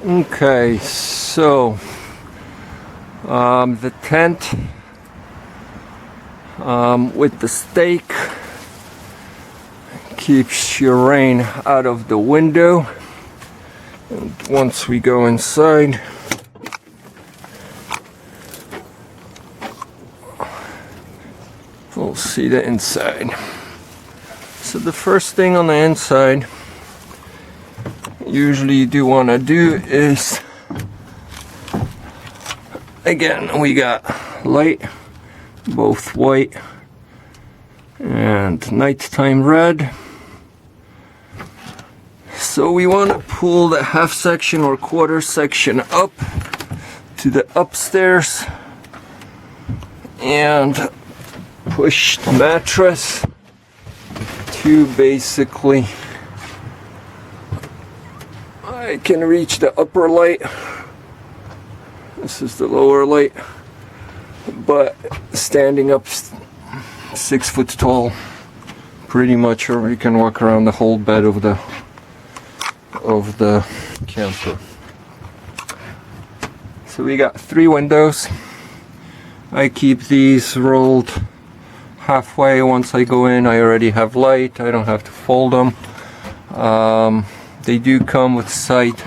Okay, so the tent with the stake keeps your rain out of the window. And once we go inside, we'll see the inside. So the first thing on the inside usually you do want to do is, again, we got light, both white and nighttime red. So we want to pull the half section or quarter section up to the upstairs and push the mattress to basically, I can reach the upper light. This is the lower light, but standing up 6 foot tall, pretty much, or you can walk around the whole bed of the camper. So we got 3 windows. I keep these rolled halfway. Once I go in, I already have light. I don't have to fold them. They do come with side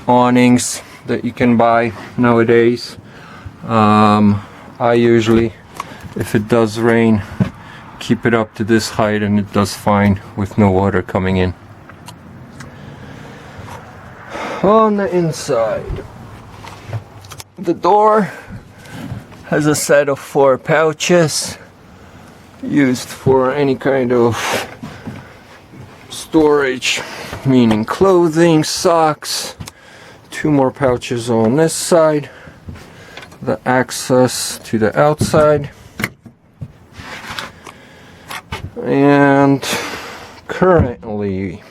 awnings that you can buy nowadays. I usually, if it does rain, keep it up to this height, and it does fine with no water coming in. On the inside, the door has a set of 4 pouches used for any kind of storage, meaning clothing, socks. 2 more pouches on this side, the access to the outside. And currently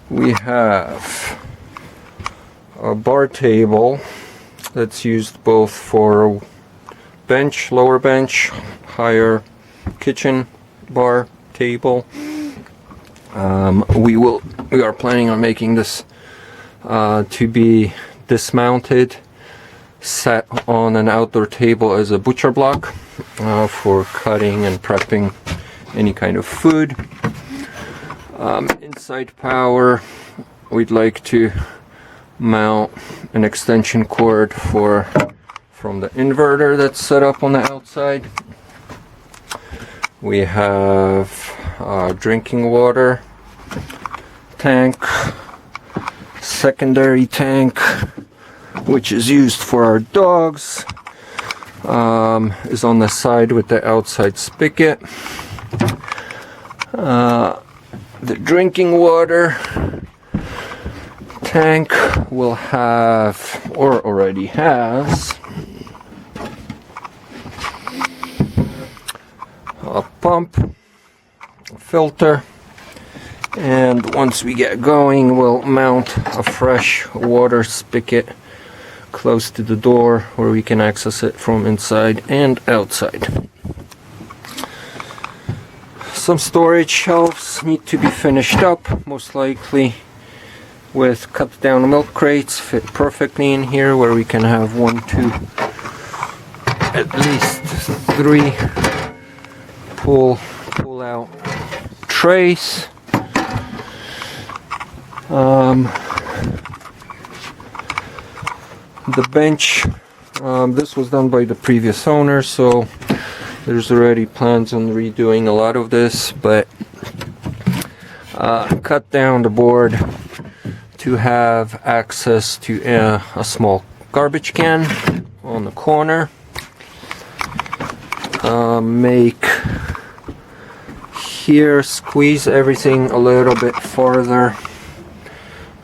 we have a bar table that's used both for bench, lower bench, higher kitchen bar table. We are planning on making this to be dismounted, set on an outdoor table as a butcher block for cutting and prepping any kind of food. Inside power, we'd like to mount an extension cord from the inverter that's set up on the outside. We have a drinking water tank, secondary tank, which is used for our dogs, is on the side with the outside spigot. The drinking water tank will have, or already has, a pump, a filter, and once we get going, we'll mount a fresh water spigot close to the door where we can access it from inside and outside. Some storage shelves need to be finished up, most likely with cut down milk crates. Fit perfectly in here, where we can have 1, 2, at least 3 pull out trays. The bench, this was done by the previous owner, so there's already plans on redoing a lot of this, but cut down the board to have access to a small garbage can on the corner. Make here, squeeze everything a little bit farther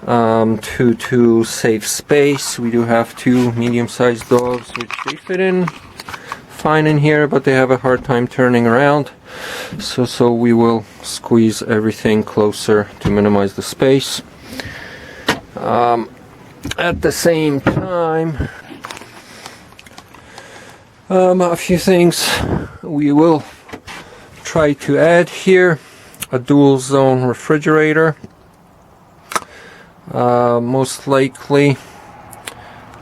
to save space. We do have 2 medium-sized dogs, which they fit in fine in here, but they have a hard time turning around, so we will squeeze everything closer to minimize the space. At the same time, a few things we will try to add here: a dual zone refrigerator. Most likely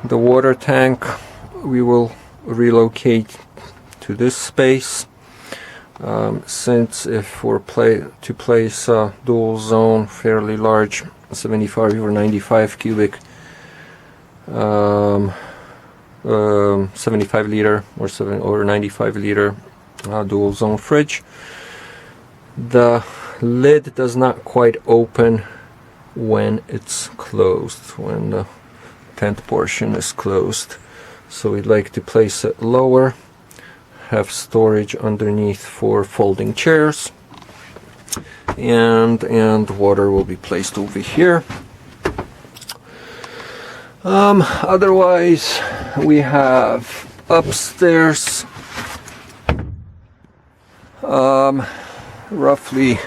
the water tank we will relocate to this space, since if we're to place a dual zone fairly large 75 or 95 cubic 75 liter or 95 liter dual zone fridge, the lid does not quite open when it's closed, when the tent portion is closed. So we'd like to place it lower, have storage underneath for folding chairs, and water will be placed over here. Otherwise, we have upstairs roughly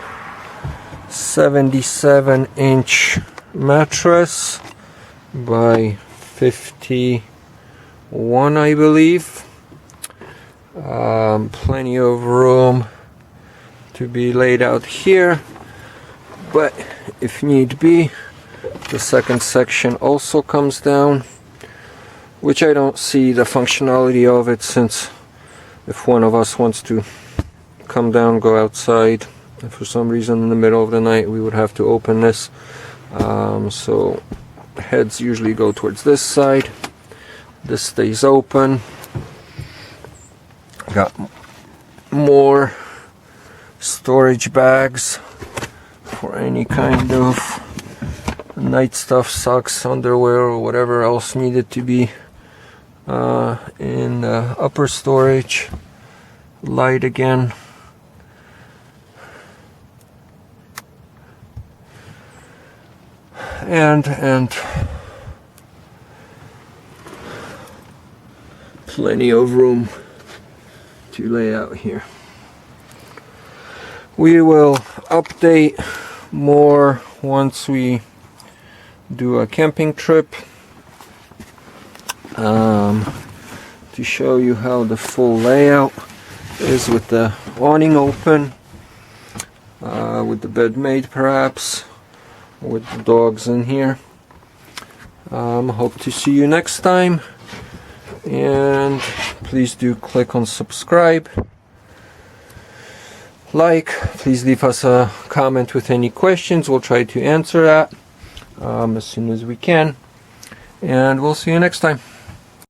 77-inch mattress by 51, I believe. Plenty of room to be laid out here, but if need be, the second section also comes down, which I don't see the functionality of it, since if one of us wants to come down, go outside, and for some reason in the middle of the night we would have to open this, so heads usually go towards this side. This stays open. Got more storage bags for any kind of night stuff, socks, underwear, or whatever else needed to be in the upper storage. Light again. And plenty of room to lay out here. We will update more once we do a camping trip, to show you how the full layout is with the awning open, with the bed made perhaps, with the dogs in here. Hope to see you next time, and please do click on subscribe, like, please leave us a comment with any questions. We'll try to answer that as soon as we can, and we'll see you next time.